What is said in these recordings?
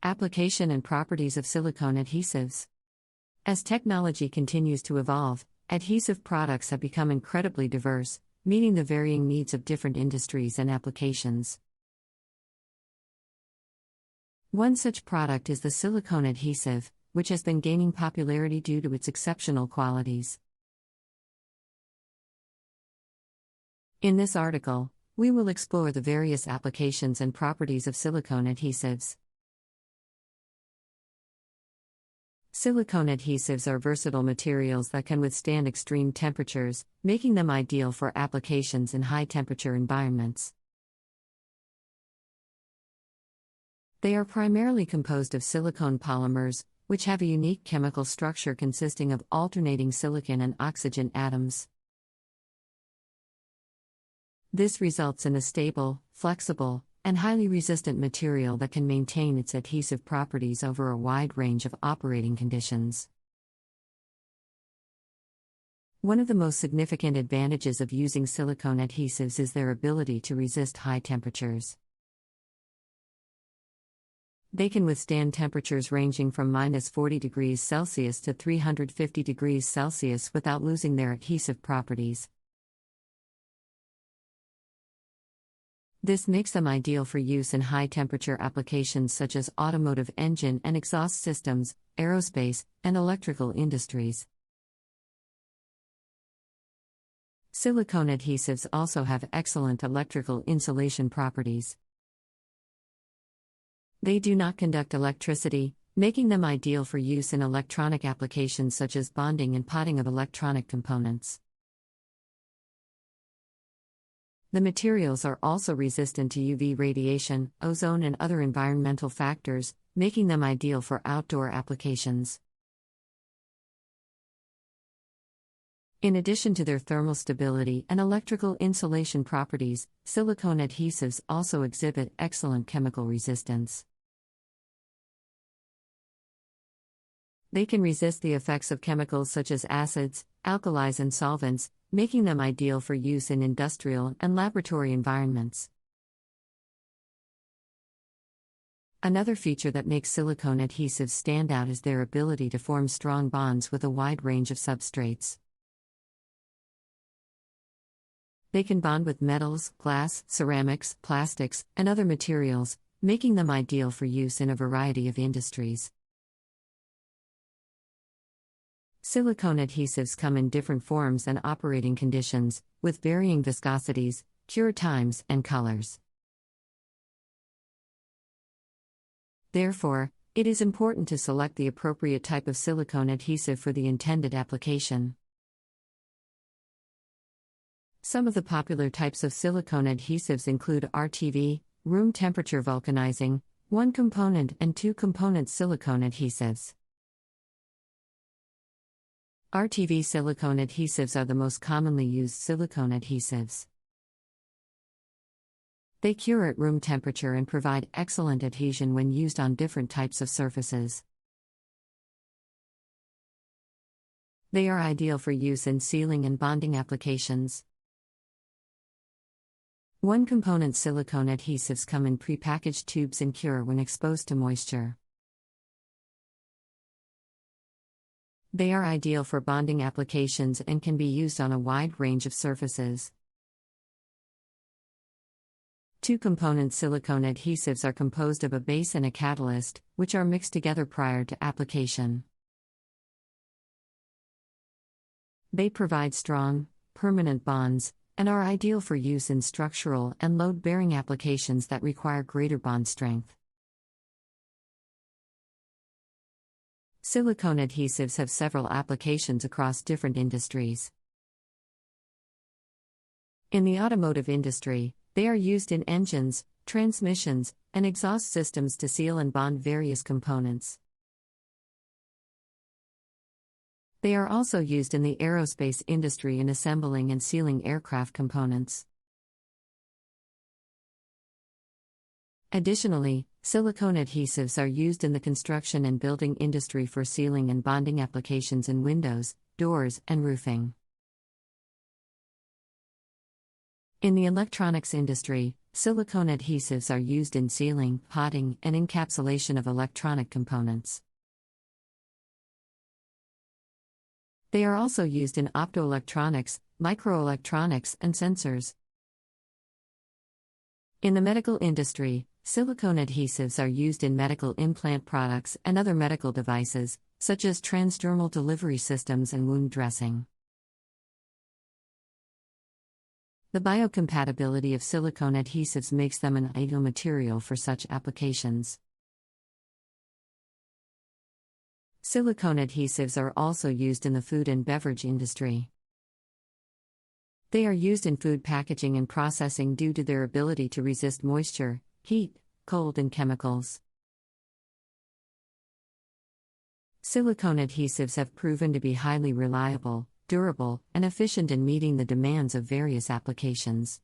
Application and properties of silicone adhesives. As technology continues to evolve, adhesive products have become incredibly diverse, meeting the varying needs of different industries and applications. One such product is the silicone adhesive, which has been gaining popularity due to its exceptional qualities. In this article, we will explore the various applications and properties of silicone adhesives. Silicone adhesives are versatile materials that can withstand extreme temperatures, making them ideal for applications in high-temperature environments. They are primarily composed of silicone polymers, which have a unique chemical structure consisting of alternating silicon and oxygen atoms. This results in a stable, flexible, and highly resistant material that can maintain its adhesive properties over a wide range of operating conditions. One of the most significant advantages of using silicone adhesives is their ability to resist high temperatures. They can withstand temperatures ranging from -40 degrees Celsius to 350 degrees Celsius without losing their adhesive properties. This makes them ideal for use in high-temperature applications such as automotive engine and exhaust systems, aerospace, and electrical industries. Silicone adhesives also have excellent electrical insulation properties. They do not conduct electricity, making them ideal for use in electronic applications such as bonding and potting of electronic components. The materials are also resistant to UV radiation, ozone, and other environmental factors, making them ideal for outdoor applications. In addition to their thermal stability and electrical insulation properties, silicone adhesives also exhibit excellent chemical resistance. They can resist the effects of chemicals such as acids, alkalis, and solvents, making them ideal for use in industrial and laboratory environments. Another feature that makes silicone adhesives stand out is their ability to form strong bonds with a wide range of substrates. They can bond with metals, glass, ceramics, plastics, and other materials, making them ideal for use in a variety of industries. Silicone adhesives come in different forms and operating conditions, with varying viscosities, cure times, and colors. Therefore, it is important to select the appropriate type of silicone adhesive for the intended application. Some of the popular types of silicone adhesives include RTV, room temperature vulcanizing, one-component and two-component silicone adhesives. RTV silicone adhesives are the most commonly used silicone adhesives. They cure at room temperature and provide excellent adhesion when used on different types of surfaces. They are ideal for use in sealing and bonding applications. One-component silicone adhesives come in prepackaged tubes and cure when exposed to moisture. They are ideal for bonding applications and can be used on a wide range of surfaces. Two-component silicone adhesives are composed of a base and a catalyst, which are mixed together prior to application. They provide strong, permanent bonds, and are ideal for use in structural and load-bearing applications that require greater bond strength. Silicone adhesives have several applications across different industries. In the automotive industry, they are used in engines, transmissions, and exhaust systems to seal and bond various components. They are also used in the aerospace industry in assembling and sealing aircraft components. Additionally, silicone adhesives are used in the construction and building industry for sealing and bonding applications in windows, doors, and roofing. In the electronics industry, silicone adhesives are used in sealing, potting, and encapsulation of electronic components. They are also used in optoelectronics, microelectronics, and sensors. In the medical industry, silicone adhesives are used in medical implant products and other medical devices, such as transdermal delivery systems and wound dressing. The biocompatibility of silicone adhesives makes them an ideal material for such applications. Silicone adhesives are also used in the food and beverage industry. They are used in food packaging and processing due to their ability to resist moisture, heat, cold, and chemicals. Silicone adhesives have proven to be highly reliable, durable, and efficient in meeting the demands of various applications.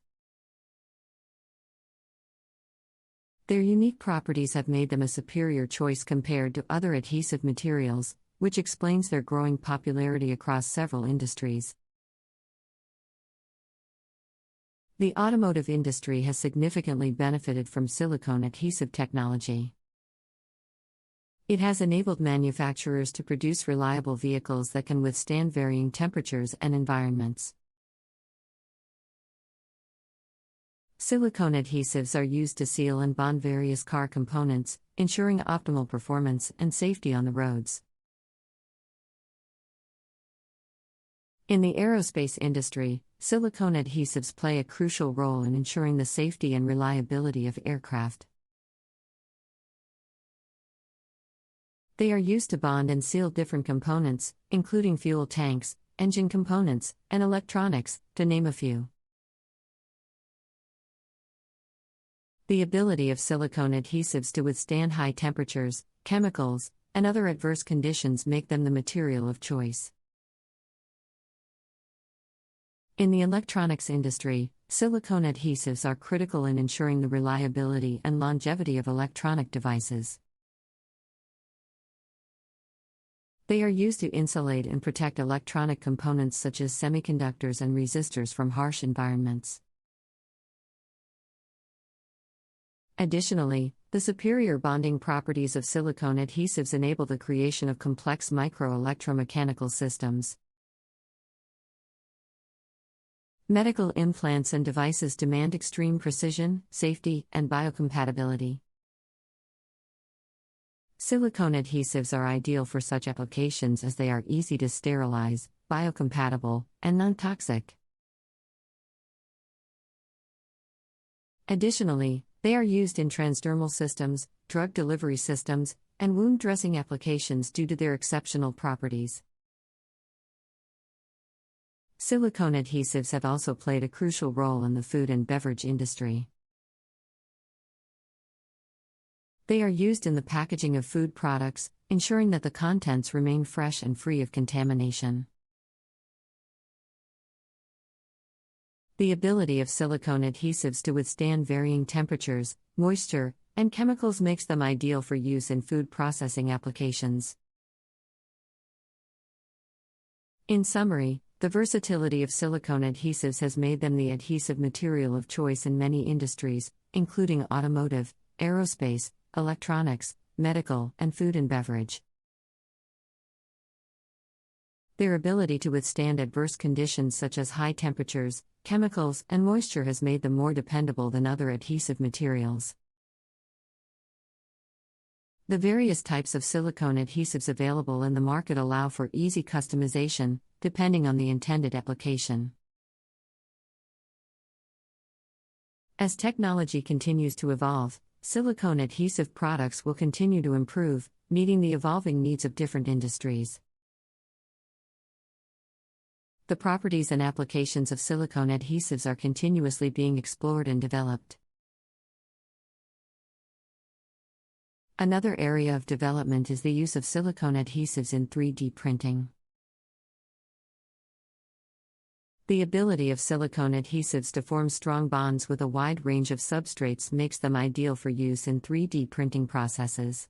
Their unique properties have made them a superior choice compared to other adhesive materials, which explains their growing popularity across several industries. The automotive industry has significantly benefited from silicone adhesive technology. It has enabled manufacturers to produce reliable vehicles that can withstand varying temperatures and environments. Silicone adhesives are used to seal and bond various car components, ensuring optimal performance and safety on the roads. In the aerospace industry, silicone adhesives play a crucial role in ensuring the safety and reliability of aircraft. They are used to bond and seal different components, including fuel tanks, engine components, and electronics, to name a few. The ability of silicone adhesives to withstand high temperatures, chemicals, and other adverse conditions make them the material of choice. In the electronics industry, silicone adhesives are critical in ensuring the reliability and longevity of electronic devices. They are used to insulate and protect electronic components such as semiconductors and resistors from harsh environments. Additionally, the superior bonding properties of silicone adhesives enable the creation of complex microelectromechanical systems. Medical implants and devices demand extreme precision, safety, and biocompatibility. Silicone adhesives are ideal for such applications as they are easy to sterilize, biocompatible, and non-toxic. Additionally, they are used in transdermal systems, drug delivery systems, and wound dressing applications due to their exceptional properties. Silicone adhesives have also played a crucial role in the food and beverage industry. They are used in the packaging of food products, ensuring that the contents remain fresh and free of contamination. The ability of silicone adhesives to withstand varying temperatures, moisture, and chemicals makes them ideal for use in food processing applications. In summary, the versatility of silicone adhesives has made them the adhesive material of choice in many industries, including automotive, aerospace, electronics, medical, and food and beverage. Their ability to withstand adverse conditions such as high temperatures, chemicals, and moisture has made them more dependable than other adhesive materials. The various types of silicone adhesives available in the market allow for easy customization, depending on the intended application. As technology continues to evolve, silicone adhesive products will continue to improve, meeting the evolving needs of different industries. The properties and applications of silicone adhesives are continuously being explored and developed. Another area of development is the use of silicone adhesives in 3D printing. The ability of silicone adhesives to form strong bonds with a wide range of substrates makes them ideal for use in 3D printing processes.